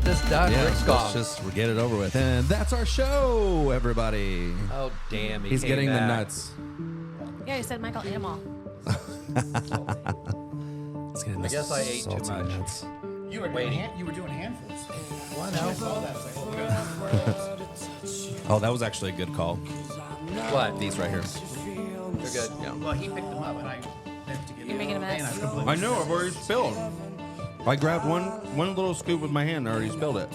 this done. Yeah, Rick's let's gone. just get it over with. And that's our show, everybody. Oh, damn. He's came getting the back. nuts. Yeah, you said Michael ate them all. He's getting I guess I ate too salty much. nuts. You were doing handfuls. Well, no. Oh, that was actually a good call. What? These right here. They're good. Yeah. Well, he picked them up, and I meant to get You're making a mess. And I was completely I know, I've already spilled. I grabbed one little scoop with my hand and already spilled it.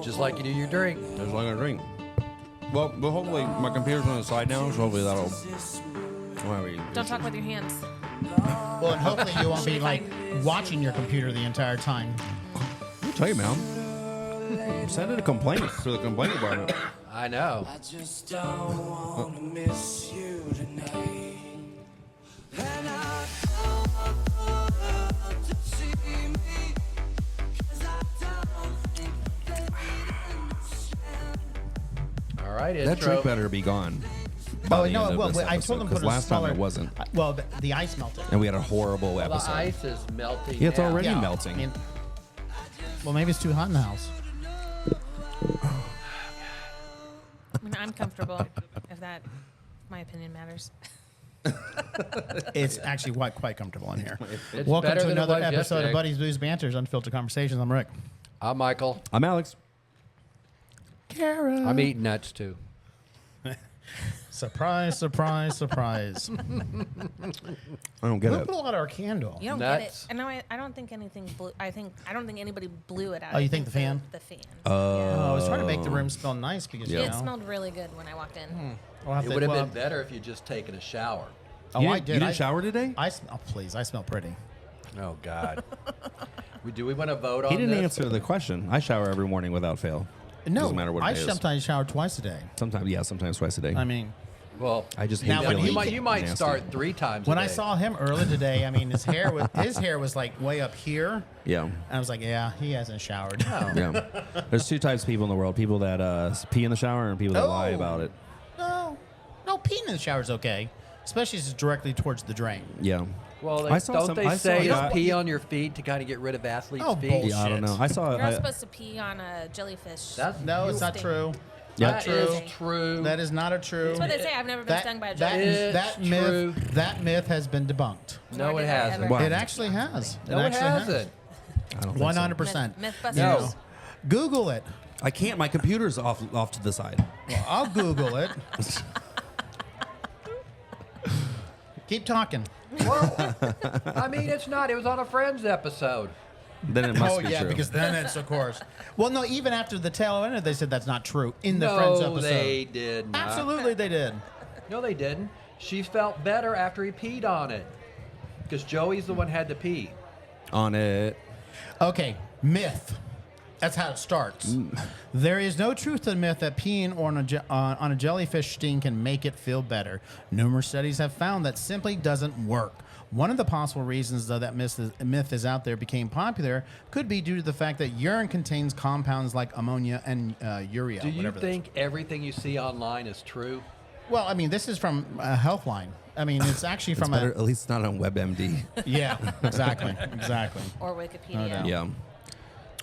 Just like you do your drink. Just like a drink. Well, but hopefully my computer's on the side now, so hopefully that'll... Whatever you Don't talk with your hands. Well, and hopefully you won't be like watching your computer the entire time. I'll tell you, man. Send it a complaint to the complaint department. I know. I just don't want to miss you tonight. And I don't want to see me, 'cause I don't think they understand. All right, That intro. drink better be gone. Oh, no, well, I told them to put because a last smaller... time it wasn't. Well, the ice melted. And we had a horrible The episode. ice is melting. Yeah, it's now. already Yeah, melting. I mean, well, maybe it's too hot in the house. I mean, I'm comfortable, if my opinion matters. It's actually quite comfortable in here. It's Welcome better to than it another was episode yesterday. of Buddies, Blues, Banters, Unfiltered Conversations. I'm Rick. I'm Michael. I'm Alex. Kara. I'm eating nuts too. Surprise, surprise, surprise. I don't get Who it. blew out our candle? You don't Nuts. get it. And no, I don't think anything blew. I don't think anybody blew it out. Oh, I you think the fan? The fan. Oh, I was trying to make the room smell nice because, Yeah. you It know. smelled really good when I walked in. I'll have It to- would have well, been better if you just taken a shower. Oh, you I didn't, did. You didn't shower today? Oh, please. I smell pretty. Oh God. Do we want to vote on He didn't this? answer the question. I shower every morning without fail. No, Doesn't matter what I it is. sometimes shower twice a day. Sometimes twice a day. I mean, Well, I just hate Now, when feeling he- you might nasty. start 3 times. when a I day. saw him earlier today, I mean, his hair was like way up here. Yeah. And I was like, yeah, he hasn't showered. Yeah. There's 2 types of people in the world: people that pee in the shower and people that lie Oh. about it. No, peeing in the shower is okay, especially if it's directly towards the drain. Yeah. Well, I saw don't some- they I saw say a guy- pee on your feet to kind of get rid of athlete's Oh, feet? bullshit. Yeah, I don't know. I saw. You're not I, supposed to pee on a jellyfish. That's No, it's not Sting. true. Yeah. That True. is true. That is not a true. That's what they say. I've never been stung by a jellyfish. that It's myth. true. That myth has been debunked. No, Nor it did I hasn't. ever. Wow. It actually has. No, it actually hasn't. I don't think so. 100%. Mythbusters. No. Google it. I can't. My computer's off to the side. Well, I'll Google it. Keep talking. Well, I mean, it's not. It was on a Friends episode. Then it must Oh be yeah, true. because then it's of course. Well, no, even after the tail end, they said that's not true in the No, Friends episode. they did not. Absolutely, they did. No, they didn't. She felt better after he peed on it. Because Joey's the one had to pee. on it. Okay, myth. That's how it starts. There is no truth to the myth that peeing on a jellyfish sting can make it feel better. Numerous studies have found that simply doesn't work. One of the possible reasons, though, that myth is out there became popular could be due to the fact that urine contains compounds like ammonia and urea. Do you whatever think everything you see online is true? Well, I mean, this is from Healthline. I mean, it's actually It's from better, at least it's not on WebMD. Yeah, exactly. Or Wikipedia. No doubt. Yeah.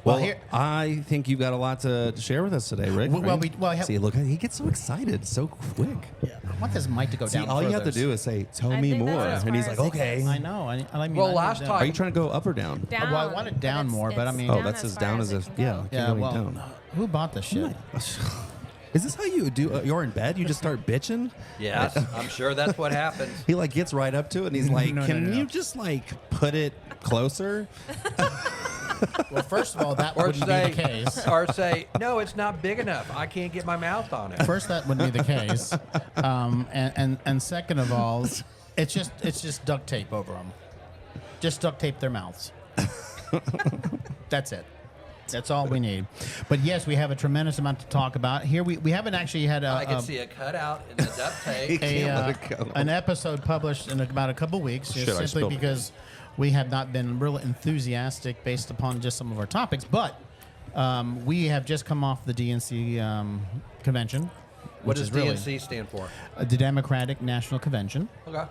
Well, Well, here- I think you've got a lot to share with us today, Rick. Well, right? See, look, he gets so excited so quick. Yeah, I want this mic to go See, down. all you have to further. do is say, "Tell I me think more," that's as and he's far like, as it "Okay." goes. I know. I mean, Well, I last need time- Are you trying to go up or down? Down. Well, I want it down more, but I mean- Oh, down that's as as far down as as it if can yeah. go. keep Yeah, going well, down. who bought this shit? Is this how you do? You're in bed. You just start bitching. Yes, I'm sure that's what happens. He like gets right up to it, and he's like, No, no, "Can no. you just like put it closer?" Well, first of all, that Or wouldn't say, be the case. or say, no, it's not big enough. I can't get my mouth on it. First, that wouldn't be the case. And second of all, it's just duct tape over them. Just duct tape their mouths. That's it. That's all we need. But yes, we have a tremendous amount to talk about. Here we haven't actually had I can see a cutout in the duct tape. Can't let it go. an episode published in about a couple weeks, just Shit, I simply spilled. because we have not been real enthusiastic based upon just some of our topics. But we have just come off the DNC convention. What which does is really DNC stand for? the Democratic National Convention. Okay.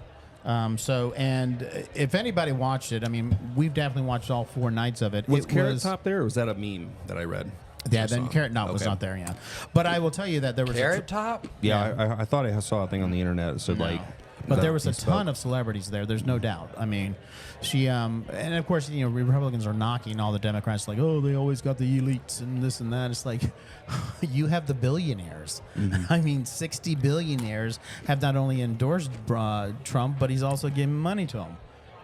And if anybody watched it, I mean, we've definitely watched all 4 nights of it. Was It Carrot Top there, or was that a meme that I read? Yeah, I then saw? Carrot Top was Okay. not there, yeah. But I will tell you that there was Carrot Top? Yeah, I thought I saw a thing on the internet that said like. But that there was a he spoke. ton of celebrities there. There's no doubt. I mean, she and of course, you know, Republicans are knocking all the Democrats like, oh, they always got the elites and this and that. It's like, you have the billionaires. I mean, 60 billionaires have not only endorsed Trump, but he's also giving money to him.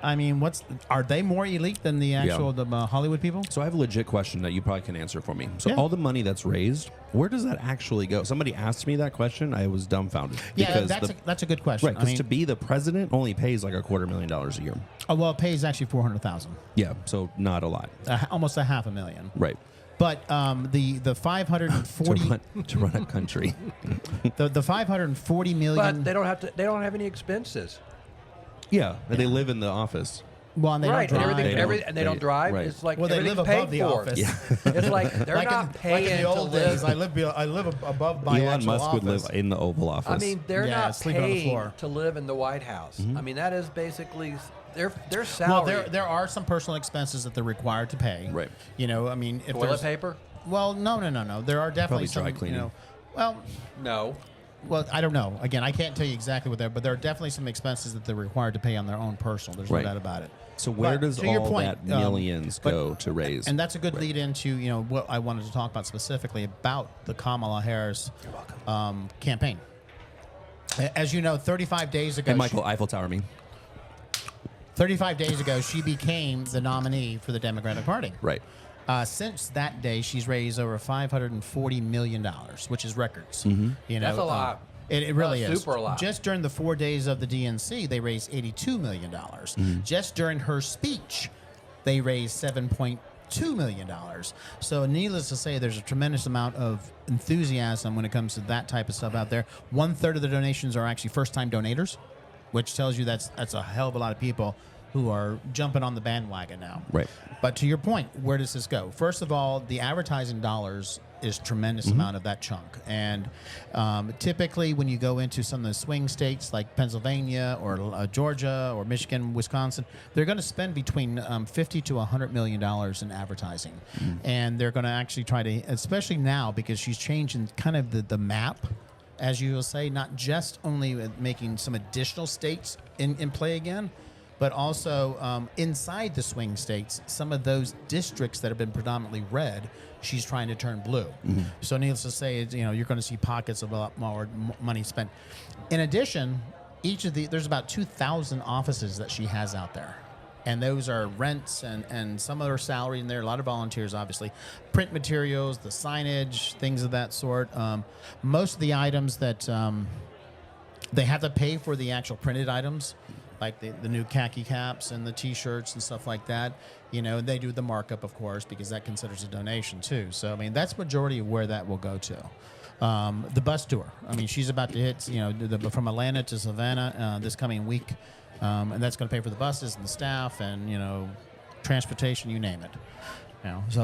I mean, are they more elite than the actual Hollywood people? So I have a legit question that you probably can answer for me. So Yeah. all the money that's raised, where does that actually go? Somebody asked me that question. I was dumbfounded. Yeah, Because that's a good question. Right, because to be the president only pays like $250,000 a year. Oh, well, it pays actually $400,000, Yeah, so not a lot. almost $500,000. Right. But the 540 To run a country. the 540 million. But they don't have any expenses. Yeah, and they live in the office. Well, and they Right, don't and drive. everything, they don't drive. right. It's like Well, they everything's live paid above the for. office. Yeah. It's like they're like not in paying the old to live. days. I live above my Elon actual Musk would office. live in the Oval Office. I mean, they're Yeah, not sleeping on the paying floor. to live in the White House. Mm-hmm. I mean, that is basically their Well, salary. there are some personal expenses that they're required to pay. Right. You know, I mean, if Toilet there's paper? well, no. There are definitely Probably some. dry cleaning. You know, well, No. well, I don't know. Again, I can't tell you exactly what they're, but there are definitely some expenses that they're required to pay on their own personal. There's Right. no doubt about it. so where But does to your all point, that millions but- go to raise? And that's a good lead into what I wanted to talk about specifically about the Kamala Harris campaign. As you know, 35 days ago, Hey, Michael, Eiffel Tower me. 35 days ago, she became the nominee for the Democratic Party. Right. Since that day, she's raised over $540 million, which is records. You know, That's a lot. It really is. Super a lot. Just during the 4 days of the DNC, they raised $82 million. Just during her speech, they raised $7.2 million. So, needless to say, there's a tremendous amount of enthusiasm when it comes to that type of stuff out there. 1/3 of the donations are actually first-time donators, which tells you that's a hell of a lot of people who are jumping on the bandwagon now. Right. But to your point, where does this go? First of all, the advertising dollars is tremendous amount of that chunk. And typically when you go into some of the swing states like Pennsylvania or Georgia or Michigan, Wisconsin, they're going to spend between $50 to $100 million in advertising. And they're going to actually try to, especially now because she's changing kind of the map, as you will say, not just only making some additional states in play again, but also inside the swing states, some of those districts that have been predominantly red, she's trying to turn blue. So needless to say, you're going to see pockets of a lot more money spent. In addition, there's about 2,000 offices that she has out there. And those are rents and some of her salary in there, a lot of volunteers, obviously. Print materials, the signage, things of that sort. Most of the items that they have to pay for the actual printed items, like the new khaki caps and the T-shirts and stuff like that. They do the markup, of course, because that considers a donation too. So, I mean, that's majority of where that will go to. The bus tour. I mean, she's about to hit, from Atlanta to Savannah this coming week. And that's going to pay for the buses and the staff and, transportation, you name it.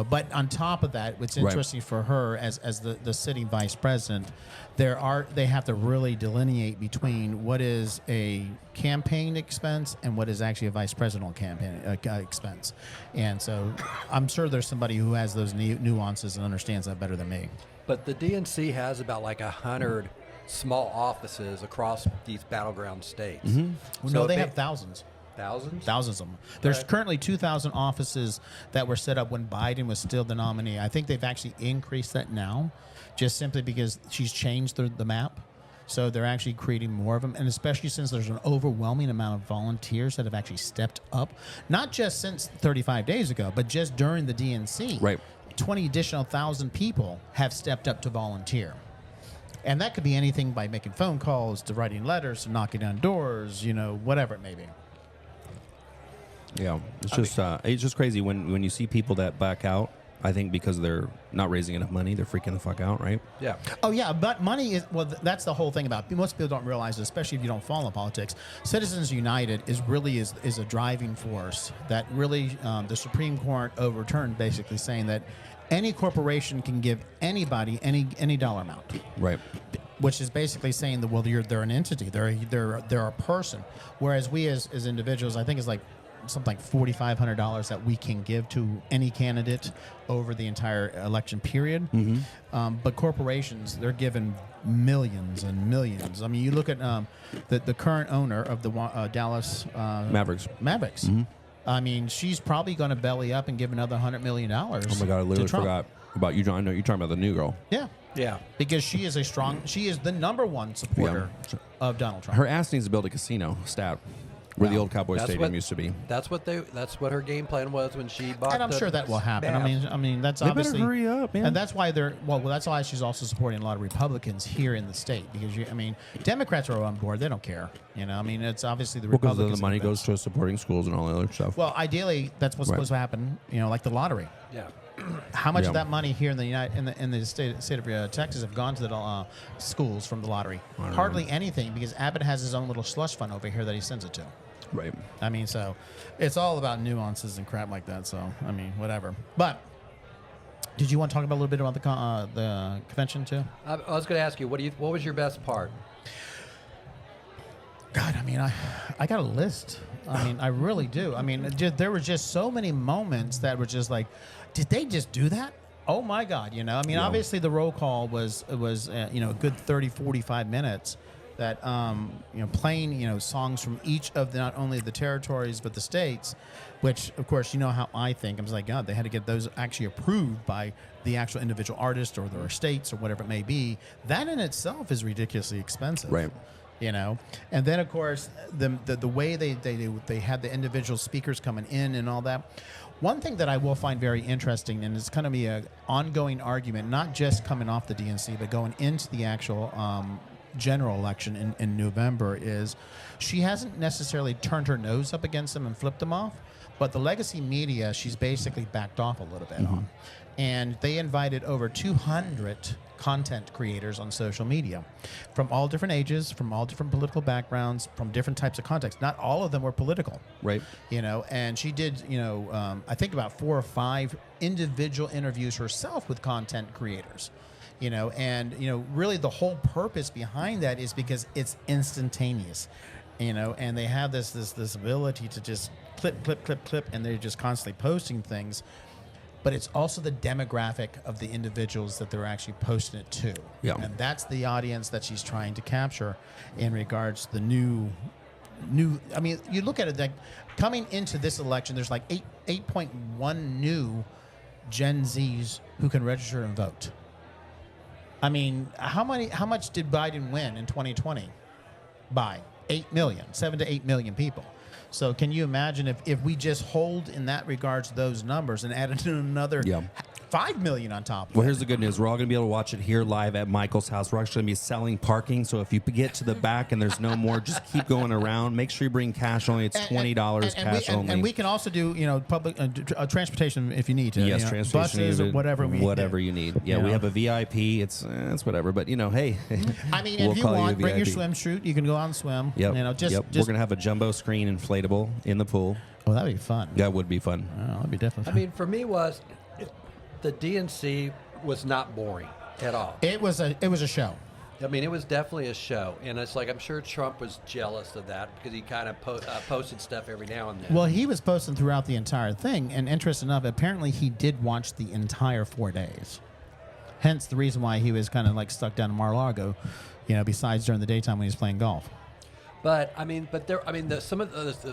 But on top of that, what's interesting for her as the sitting vice president, they have to really delineate between what is a campaign expense and what is actually a vice presidential campaign expense. And so I'm sure there's somebody who has those nuances and understands that better than me. But the DNC has about like 100 small offices across these battleground states. No, they have thousands. Thousands? Thousands of them. There's currently 2,000 offices that were set up when Biden was still the nominee. I think they've actually increased that now, just simply because she's changed the map. So they're actually creating more of them, and especially since there's an overwhelming amount of volunteers that have actually stepped up, not just since 35 days ago, but just during the DNC. Right. 20 additional thousand people have stepped up to volunteer. And that could be anything by making phone calls to writing letters to knocking down doors, whatever it may be. Yeah, it's just crazy when you see people that back out. I think because they're not raising enough money, they're freaking the fuck out, right? Yeah. Oh, yeah, but money is, that's the whole thing about it. Most people don't realize, especially if you don't follow politics, Citizens United is a driving force that really the Supreme Court overturned, basically saying that any corporation can give anybody any dollar amount. Right. which is basically saying that, well, they're an entity, they're a person. Whereas we as individuals, I think it's like something like $4,500 that we can give to any candidate over the entire election period. But corporations, they're given millions and millions. I mean, you look at the current owner of the Dallas Mavericks. I mean, she's probably going to belly up and give another $100 million. Oh my God, I literally forgot about you, John. I know you're talking about the new girl. Yeah. Yeah. Because she is she is the number one supporter of Donald Trump. Her ass needs to build a casino, stat, where the old Cowboy Stadium used to be. That's what her game plan was when she bought. And I'm sure that will happen. Bath. I mean, that's They obviously. better hurry up, man. And that's why that's why she's also supporting a lot of Republicans here in the state because Democrats are on board. They don't care. I mean, it's obviously the Because Republicans. the money goes to supporting schools and all that other stuff. Well, ideally, that's what's supposed to happen. Like the lottery. Yeah. How much of that money here in the in the state of Texas have gone to the schools from the lottery? Hardly anything, because Abbott has his own little slush fund over here that he sends it to. Right. I mean, so it's all about nuances and crap like that. So I mean, whatever. But did you want to talk about a little bit about the convention too? I was going to ask you, what was your best part? God, I mean, I got a list. I mean, I really do. I mean, there were just so many moments that were just like, did they just do that? Oh my God, I mean, obviously the roll call was a good 30, 45 minutes that, playing, songs from each of not only the territories, but the states, which of course, how I think. I'm just like, God, they had to get those actually approved by the actual individual artist or their states or whatever it may be. That in itself is ridiculously expensive. Right. And then of course the way they had the individual speakers coming in and all that. One thing that I will find very interesting, and it's going to be an ongoing argument, not just coming off the DNC, but going into the actual general election in November, is she hasn't necessarily turned her nose up against them and flipped them off, but the legacy media, she's basically backed off a little bit on. And they invited over 200 content creators on social media from all different ages, from all different political backgrounds, from different types of contexts. Not all of them were political. Right. And she did, I think about 4 or 5 individual interviews herself with content creators. Really the whole purpose behind that is because it's instantaneous. And they have this ability to just clip, and they're just constantly posting things. But it's also the demographic of the individuals that they're actually posting it to. Yeah. And that's the audience that she's trying to capture in regards to the new. I mean, you look at it like coming into this election, there's like 8.1 new Gen Zs who can register and vote. I mean, how much did Biden win in 2020? By 8 million, 7 to 8 million people. So can you imagine if we just hold in that regards those numbers and added another 5 million on top of Well, it? here's the good news. We're all going to be able to watch it here live at Michael's house. We're actually going to be selling parking. So if you get to the back and there's no more, just keep going around. Make sure you bring cash only. It's $20 cash only. And we can also do, public transportation if you need to. Yes, transportation. Buses or whatever you need. Yeah, we have a VIP. It's whatever. But, hey. I mean, we'll if you call want, bring your VIP. swimsuit. You can go out and swim. Yep. We're going to have a jumbo screen inflatable in the pool. Oh, that'd be fun. That would be fun. Oh, that'd be definitely I fun. mean, for me the DNC was not boring at all. It was a show. I mean, it was definitely a show, and it's like I'm sure Trump was jealous of that because he kind of posted stuff every now and then. Well, he was posting throughout the entire thing, and interesting enough, apparently he did watch the entire 4 days. Hence the reason why he was kind of like stuck down in Mar-a-Lago, besides during the daytime when he was playing golf. But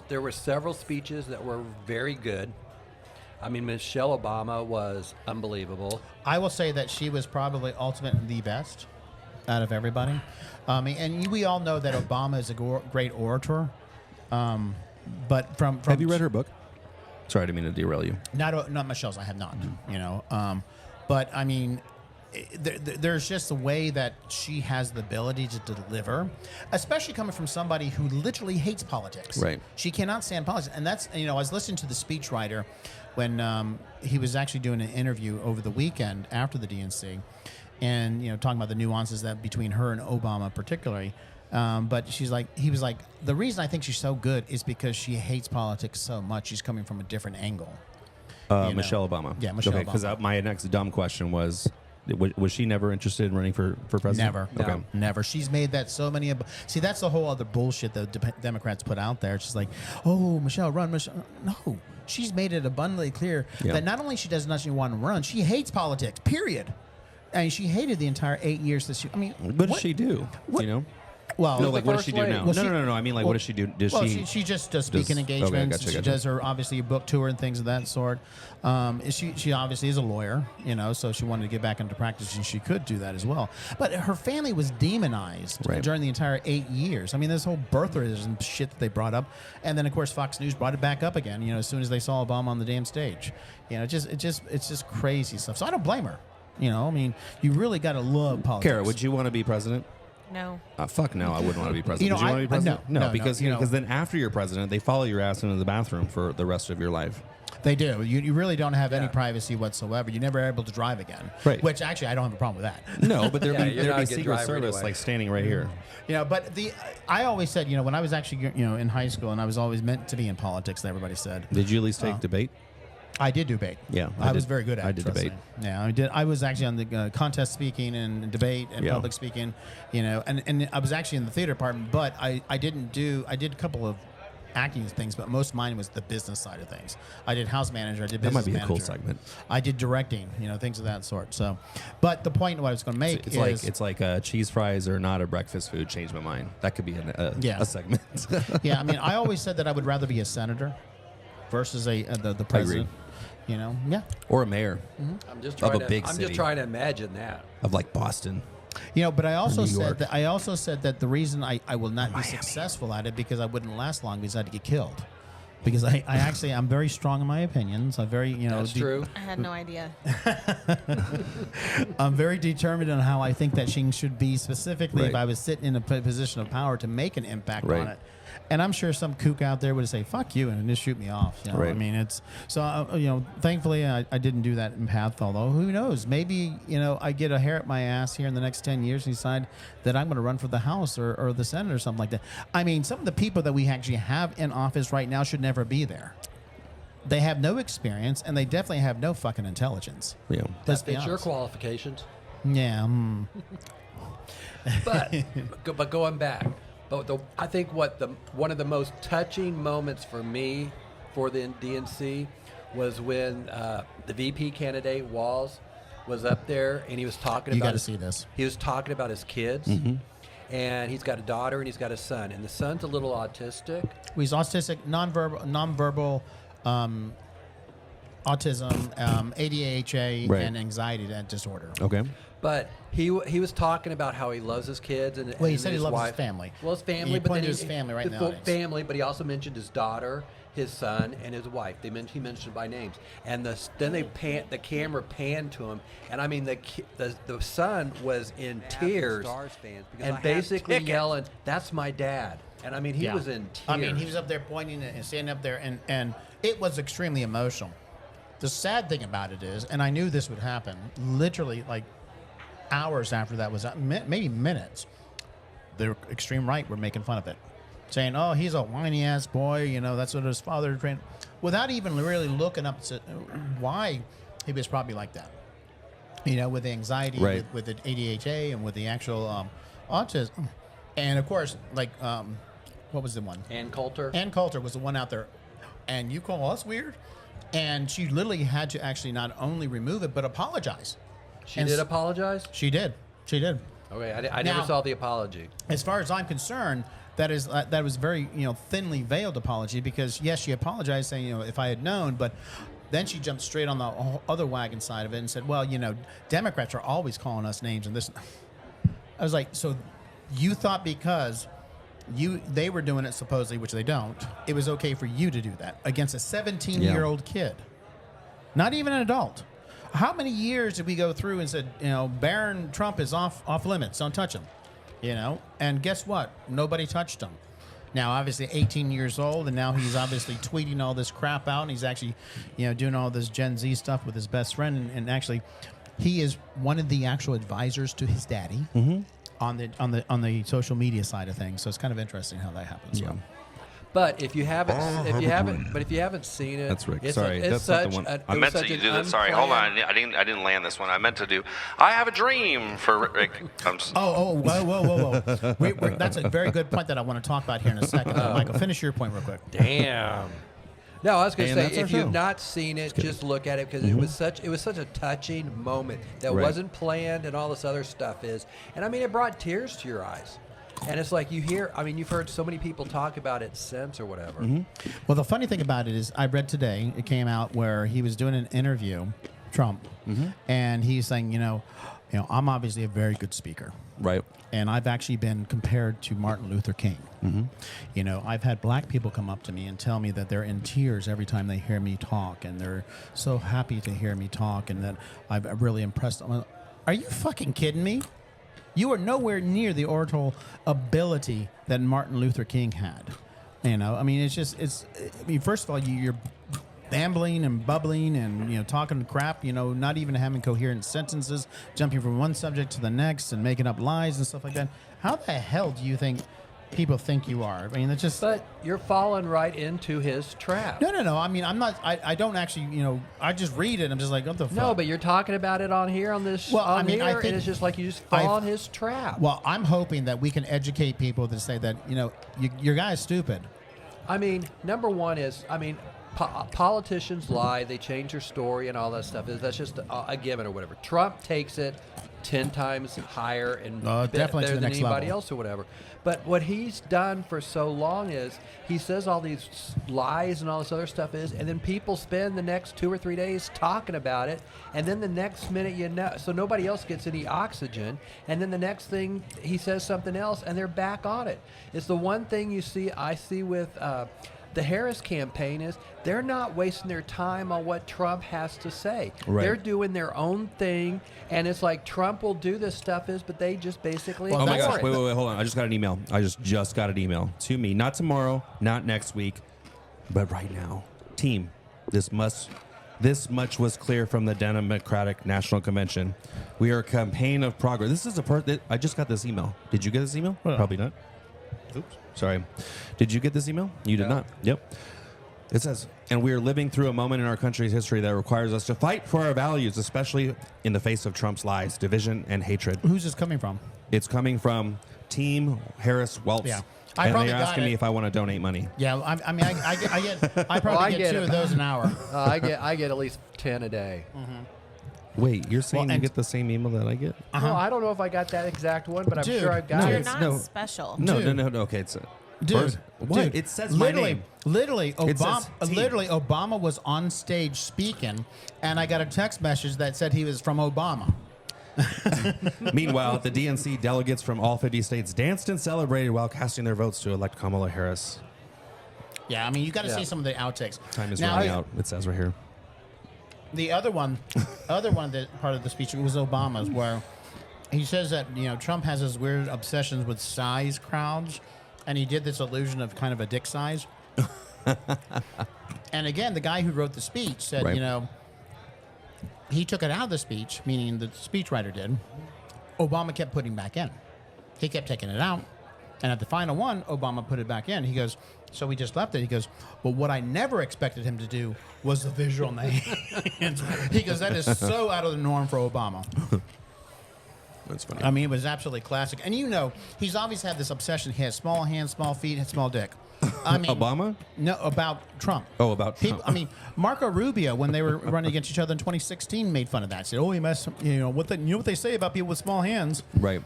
there were several speeches that were very good. I mean, Michelle Obama was unbelievable. I will say that she was probably ultimately the best out of everybody. And we all know that Obama is a great orator. But from Have you read her book? Sorry, I didn't mean to derail you. Not Michelle's. I have not. But I mean, there's just a way that she has the ability to deliver, especially coming from somebody who literally hates politics. Right. She cannot stand politics, and that's I was listening to the speechwriter when he was actually doing an interview over the weekend after the DNC, and talking about the nuances that between her and Obama particularly. But he was like, the reason I think she's so good is because she hates politics so much. She's coming from a different angle. Michelle Obama. Yeah, Michelle Obama. Because my next dumb question was, Was she never interested in running for president? Never. No. Okay. Never. She's made that so many. See, that's the whole other bullshit that Democrats put out there. It's just like, oh, Michelle, run, Michelle. No. She's made it abundantly clear Yeah. that not only she does not want to run, she hates politics, period. And she hated the entire 8 years that she. I mean, What does she do? what- You know? Well, No, like what does first she do lady. now? Well, No. I mean, like, what does she do? Does well, she? she just does speaking okay, engagements. gotcha, She gotcha. does her obviously a book tour and things of that sort. She obviously is a lawyer, you know, so she wanted to get back into practice, and she could do that as well. But her family was demonized Right. during the entire 8 years. I mean, this whole birtherism shit that they brought up, and then of course Fox News brought it back up again. You know, as soon as they saw Obama on the damn stage, you know, it's just crazy stuff. So I don't blame her. You know, I mean, you really got to love politics. Kara, would you want to be president? No. Fuck no, I wouldn't want to be president. You know, Would you want to be president? no, because you know- then after you're president, they follow your ass into the bathroom for the rest of your life. They do. You really don't have any Yeah. privacy whatsoever. You're never able to drive again. Right. Which actually, I don't have a problem with that. No, but there'd Yeah, be, you're there'd not be a good Secret driver Service anyway. like standing right here. You know, but I always said, you know, when I was actually, you know, in high school, and I was always meant to be in politics. Everybody said Did you at least take debate? I did debate. Yeah, I was did. very good at. I it, did trust debate. me. Yeah, I did. I was actually on the contest speaking and debate and Yeah. public speaking. You know, and I was actually in the theater department, but I did a couple of acting things, but most of mine was the business side of things. I did house manager. I did That business might be manager. a cool segment. I did directing, you know, things of that sort. So, but the point what I was going to make It's like cheese fries are not a breakfast food. Changed my mind. That could be Yeah. a segment. yeah. I mean, I always said that I would rather be a senator versus the president. You know, yeah. Or a mayor I'm just Of trying a big I'm city. just trying to imagine that. of like Boston. You know, but I also New said York. that the reason I will not be successful at it because I wouldn't last long because I'd get killed. Because I'm very strong in my opinions. I'm very, you know, That's true. I had no idea. I'm very determined on how I think that she should be specifically if Right. I was sitting in a position of power to make an impact Right. on it. And I'm sure some kook out there would say, fuck you, and just shoot me off. You know? I Right. mean, it's so, you know, thankfully I didn't do that in path, although who knows? Maybe, you know, I get a hair at my ass here in the next 10 years and decide that I'm going to run for the House or the Senate or something like that. I mean, some of the people that we actually have in office right now should never be there. They have no experience, and they definitely have no fucking intelligence. Yeah. Let's be It's your honest. qualifications. Yeah. But going back, I think one of the most touching moments for me for the DNC was when the VP candidate Walls was up there and he was talking You about gotta see this. He was talking about his kids, and he's got a daughter and he's got a son, and the son's a little autistic. He's autistic, nonverbal autism, ADHD, Right. and anxiety disorder. Okay. But he was talking about how he loves his kids and Well, he and said he his loves his wife. family. Well, his family, He but pointed then to his family right the now. family, but he also mentioned his daughter, his son, and his wife. He mentioned by names, and then the camera panned to him, and I mean the son was in tears and basically yelling, "That's my dad!" And I mean he Yeah. was in tears. I mean, he was up there pointing and standing up there, and it was extremely emotional. The sad thing about it is, and I knew this would happen, literally like hours after that was, maybe minutes, the extreme right were making fun of it, saying, "Oh, he's a whiny ass boy," you know, that's what his father trained, without even really looking up to why he was probably like that. You know, with the anxiety, Right. with the ADHD, and with the actual autism, and of course, like what was the one? Ann Coulter. Ann Coulter was the one out there, and you call us weird? And she literally had to actually not only remove it, but apologize. She and did apologize. She did. She did. Okay, I never Now- saw the apology. As far as I'm concerned, that was very, you know, thinly veiled apology, because yes, she apologized saying, you know, if I had known, but then she jumped straight on the other wagon side of it and said, well, you know, Democrats are always calling us names and this. I was like, so you thought because they were doing it supposedly, which they don't, it was okay for you to do that against a 17-year-old kid, not even an adult. How many years did we go through and said, you know, Baron Trump is off limits, don't touch him, you know? And guess what? Nobody touched him. Now, obviously, 18 years old, and now he's obviously tweeting all this crap out, and he's actually, you know, doing all this Gen Z stuff with his best friend, and actually, he is one of the actual advisors to his daddy. On the social media side of things, so it's kind of interesting how that happens. Yeah. But if you haven't seen it, That's Rick. It's Sorry, it's that's not the such one. a- I it meant was to such do an this. Sorry, hold on. unplanned- I didn't land this one. I meant to do. I have a dream for Rick. Whoa. That's a very good point that I want to talk about here in a second. Michael, finish your point real quick. Damn. No, I was going to And say that's our if you've show. not seen it, just look at it because it was such a touching moment that Right. wasn't planned and all this other stuff is. And I mean, it brought tears to your eyes. And it's like you've heard so many people talk about it since or whatever. Well, the funny thing about it is, I read today, it came out where he was doing an interview, Trump, and he's saying, I'm obviously a very good speaker. Right. And I've actually been compared to Martin Luther King. I've had black people come up to me and tell me that they're in tears every time they hear me talk, and they're so happy to hear me talk, and that I've really impressed them. Are you fucking kidding me? You are nowhere near the oratorial ability that Martin Luther King had. First of all, you're bambling and bubbling and talking crap, not even having coherent sentences, jumping from one subject to the next and making up lies and stuff like that. How the hell do you think people think you are? I mean, it's just. But you're falling right into his trap. No. I mean, I'm not. I don't actually. I just read it. I'm just like, what the fuck? No, but you're talking about it on here on this. Well, on I mean, I here, think and it's just like you just fall in his trap. Well, I'm hoping that we can educate people to say that your guy's stupid. I mean, number one is, politicians lie, they change their story and all that stuff. That's just a given or whatever. Trump takes it 10 times higher and definitely to better the than next anybody level. else or whatever. But what he's done for so long is he says all these lies and all this other stuff and then people spend the next 2 or 3 days talking about it, and then the next minute so nobody else gets any oxygen, and then the next thing he says something else and they're back on it. It's the one thing I see with the Harris campaign is they're not wasting their time on what Trump has to say. Right. They're doing their own thing, and it's like Trump will do this stuff, but they just basically Oh my ignore gosh! it. Wait, hold on! I just got an email. I just got an email to me. Not tomorrow, not next week, but right now. Team, this much was clear from the Democratic National Convention. We are a campaign of progress. This is I just got this email. Did you get this email? Probably not. Oops. Sorry. Did you get this email? You did not. Yep. It says, and we are living through a moment in our country's history that requires us to fight for our values, especially in the face of Trump's lies, division, and hatred. Who's this coming from? It's coming from Team Harris Welts. Yeah. And probably they're got asking it. me if I want to donate money. Yeah, I probably get 2 of those an hour. I get at least 10 a day. Wait, you're saying you and- get the same email that I get? Well, I don't know if I got that exact one, but I'm Dude, sure I've got no, You're it. not no. special. No. Okay, it's Dude, what? dude, It says my name. Literally, It says team. Obama was on stage speaking, and I got a text message that said he was from Obama. Meanwhile, the DNC delegates from all 50 states danced and celebrated while casting their votes to elect Kamala Harris. Yeah, I mean, you got to Yeah. see some of the outtakes. Time is Now, running out. It says right here. The other one that part of the speech was Obama's, where he says that Trump has this weird obsessions with size crowds, and he did this illusion of kind of a dick size. And again, the guy who wrote the speech said, Right. he took it out of the speech, meaning the speechwriter did. Obama kept putting back in. He kept taking it out. And at the final one, Obama put it back in. He goes, so we just left it. He goes, well, what I never expected him to do was the visual name. He goes, that is so out of the norm for Obama. That's funny. I mean, it was absolutely classic. And he's always had this obsession. He has small hands, small feet, and small dick. I mean, Obama? No, about Trump. Oh, about People, Trump. I mean, Marco Rubio, when they were running against each other in 2016, made fun of that. Said, "Oh, he messed. What they say about people with small hands." Right.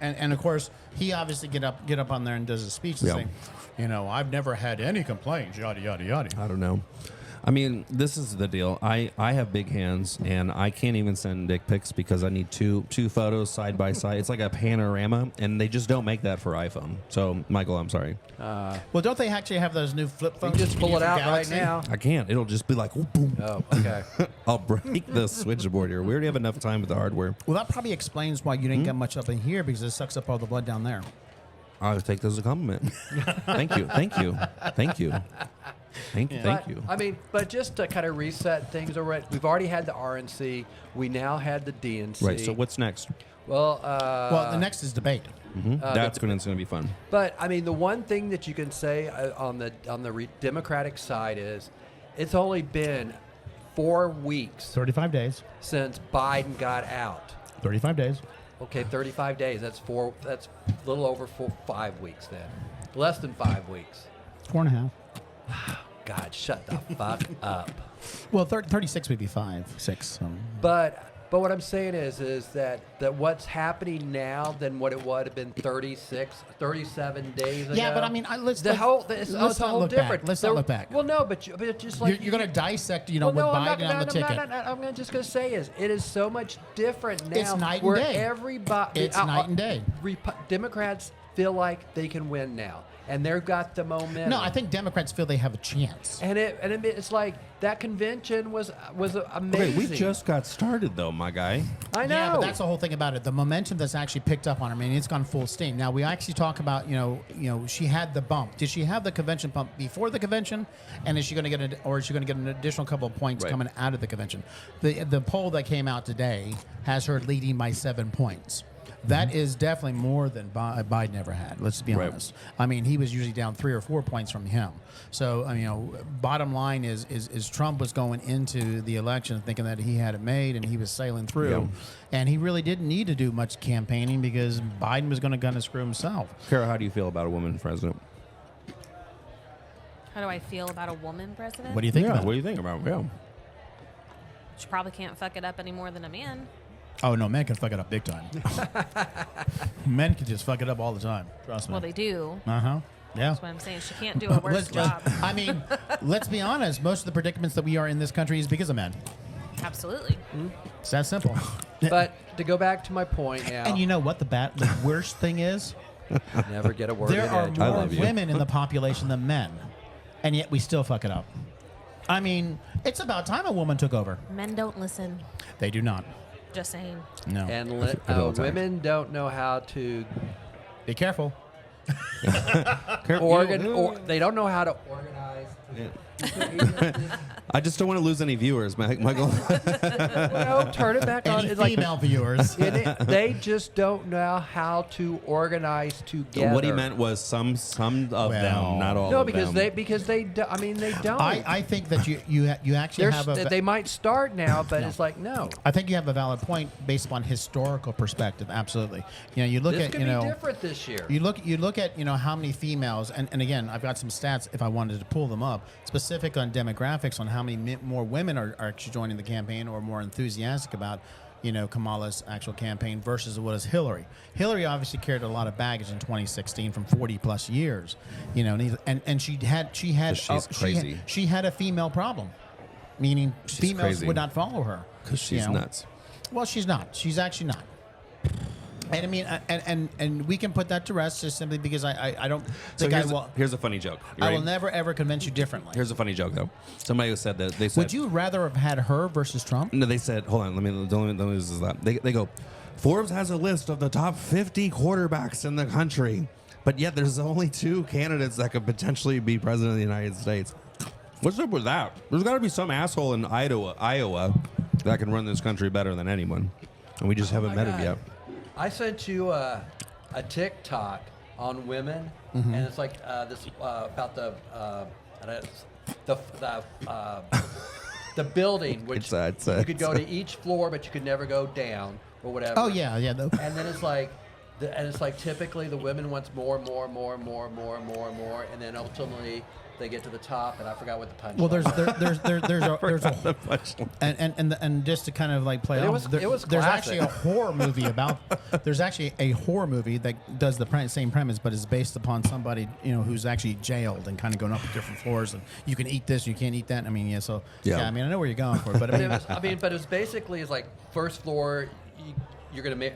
And of course, he obviously get up on there and does a speech and say, I've never had any complaints. Yada yada yada. I don't know. I mean, this is the deal. I have big hands, and I can't even send dick pics because I need two photos side by side. It's like a panorama, and they just don't make that for iPhone. So, Michael, I'm sorry. Well, don't they actually have those new flip You phones? just you pull can it use for out Galaxy? right now. I can't. It'll just be like, oh, boom. Oh, okay. I'll break the switchboard here. We already have enough time with the hardware. Well, that probably explains why you didn't get much up in here, because it sucks up all the blood down there. I'll take this as a compliment. Thank you. Thank you. Thank you. Thank you. I mean, but just to kind of reset things, we've already had the RNC. We now had the DNC. Right. So what's next? Well, Well, the next is debate. That's when it's going to be fun. But I mean, the one thing that you can say on the Democratic side is, it's only been 4 weeks 35 days. since Biden got out. 35 days. Okay, 35 days. That's a little over 5 weeks then. Less than 5 weeks. 4.5. God, shut the fuck up. Well, 36 would be 5, 6. So. But what I'm saying is that what's happening now than what it would have been 37 days ago. Yeah, but I mean, it's the like- whole it's let's a not whole look different. back. Let's not look back. Well, no, but just like You're going to dissect, with I'm Biden not, on the ticket. I'm just going to say it is so much different now. It's night and where day. Everybody, It's night and day. Democrats feel like they can win now, and they've got the momentum. No, I think Democrats feel they have a chance. And it's like that convention was amazing. Okay, we just got started, though, my guy. I know. Yeah, but that's the whole thing about it. The momentum that's actually picked up on her. I mean, it's gone full steam. Now we actually talk about, she had the bump. Did she have the convention bump before the convention? And is she going to get an additional couple of points Right. coming out of the convention? The poll that came out today has her leading by 7 points. That is definitely more than Biden ever had. Let's be Right. honest. I mean, he was usually down 3 or 4 points from him. So, bottom line is Trump was going into the election thinking that he had it made and he was sailing through. Yeah. And he really didn't need to do much campaigning because Biden was going to gun and screw himself. Kara, how do you feel about a woman president? How do I feel about a woman president? What do you think about What it? do you think about it? Yeah. She probably can't fuck it up any more than a man. Oh, no, men can fuck it up big time. Men can just fuck it up all the time. Trust me. Well, they do. Uh-huh. Yeah. That's what I'm saying. She can't do a worse job. I mean, let's be honest. Most of the predicaments that we are in this country is because of men. Absolutely. It's that simple. But to go back to my point now, And you know what the worst thing is? never get a word There in are edge. more love you. women in the population than men, and yet we still fuck it up. I mean, it's about time a woman took over. Men don't listen. They do not. Just saying. No. And I feel the time. women don't know how to Be careful. they don't know how to organize. I just don't want to lose any viewers, Michael. Well, turn it back on. Any It's like female viewers. they just don't know how to organize together. What he meant was some of them, not all No, of because them. they don't. I think that you actually have a. They might start now, but it's like no. I think you have a valid point based upon historical perspective. Absolutely. You look This at could be different this year. You look at how many females and again I've got some stats if I wanted to pull them up specific on demographics on how many more women are actually joining the campaign or more enthusiastic about Kamala's actual campaign versus what is Hillary. Hillary obviously carried a lot of baggage in 2016 from 40 plus years, and she had She's crazy. She had a female problem, meaning females crazy. would not follow her Because she's nuts. Well, she's not. She's actually not. And I mean, and we can put that to rest just simply because I don't So think here's a funny joke. You I will ready? never ever convince you differently. Here's a funny joke, though. Somebody who said that. They said, Would you rather have had her versus Trump? No, they said, hold on, let me use this. They go, Forbes has a list of the top 50 quarterbacks in the country, but yet there's only 2 candidates that could potentially be president of the United States. What's up with that? There's got to be some asshole in Iowa that can run this country better than anyone, and we just haven't met him yet. I sent you a TikTok on women, and it's like this about the building, which It's you could go to each floor, but you could never go down or whatever. Oh yeah. And then it's like, typically the women wants more, and then ultimately they get to the top, and I forgot what the punch. Well, there's The punchline. and just to kind of like play But off, it was there's classic. actually a horror movie about. There's actually a horror movie that does the same premise, but is based upon somebody who's actually jailed and kind of going up to different floors, and you can eat this, you can't eat that. I mean, so Yeah. I mean, I know where you're going for, but I mean, but it was basically it's like first floor, you're gonna meet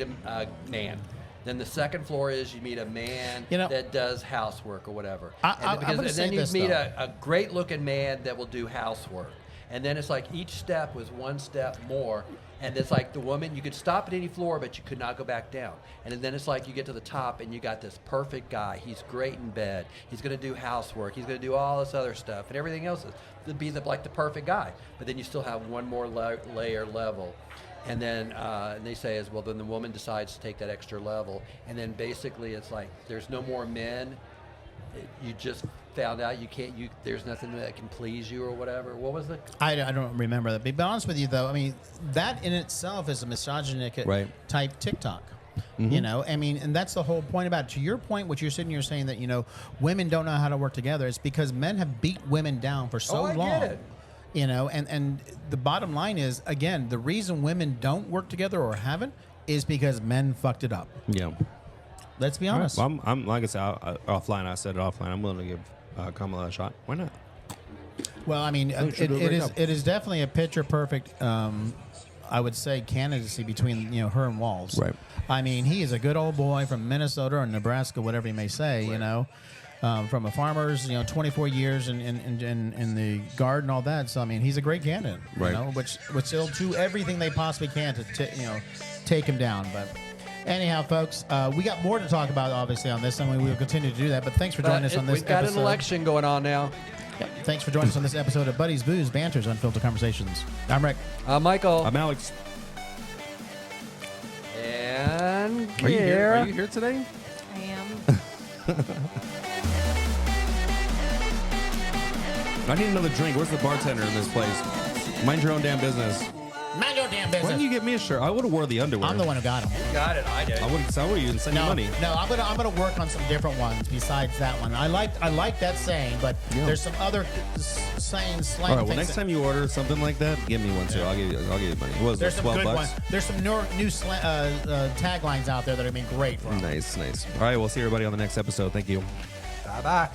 a man. Then the second floor is you meet a man that does housework or whatever. I'm gonna and say then you this, meet though. a great looking man that will do housework. And then it's like each step was one step more. And it's like the woman, you could stop at any floor, but you could not go back down. And then it's like you get to the top and you got this perfect guy. He's great in bed. He's going to do housework. He's going to do all this other stuff. And everything else is to be like the perfect guy. But then you still have one more layer level. And then and they say as well, then the woman decides to take that extra level. And then basically it's like there's no more men. You just found out you can't. There's nothing that can please you or whatever. What was the? I don't remember that. But be honest with you, though, I mean, that in itself is a misogynistic type TikTok. You know, I mean, and that's the whole point about it. To your point, what you're sitting here saying that, you know, women don't know how to work together. It's because men have beat women down for so I long. get it. You know, and the bottom line is, again, the reason women don't work together or haven't is because men fucked it up. Yeah. Let's be honest. Well, I'm like I said, offline. I said it offline. I'm willing to give Kamala a shot. Why not? Well, I mean, think she'll do a great job. it is definitely a picture perfect. I would say candidacy between her and Walz. Right. I mean, he is a good old boy from Minnesota or Nebraska, whatever you may say. You know, from a farmer's 24 years in the garden, all that. So I mean, he's a great candidate. Right. You know, which they'll do everything they possibly can to take him down, but. Anyhow, folks, we got more to talk about, obviously, on this, and we will continue to do that. But thanks for joining us on this We've got episode. an election going on now. Yep. Thanks for joining us on this episode of Buddies, Booze, Banters, Unfiltered Conversations. I'm Rick. Michael. I'm Alex. And Are you here? Are you here today? I am. I need another drink. Where's the bartender in this place? Mind your own damn business. Mind your damn Why business. didn't you get me a shirt? I would have wore the underwear. I'm the one who got them. got it. I did. I wouldn't sell you and send you money. No, I'm gonna work on some different ones besides that one. I like that saying, but there's some other sayings, slang All right. Well, things. next time you order something like that, give me one too. I'll give you money. What was There's it? some 12 good bucks. ones. There's some new taglines out there that have been great. For 'em. Nice. All right. We'll see everybody on the next episode. Thank you. Bye-bye.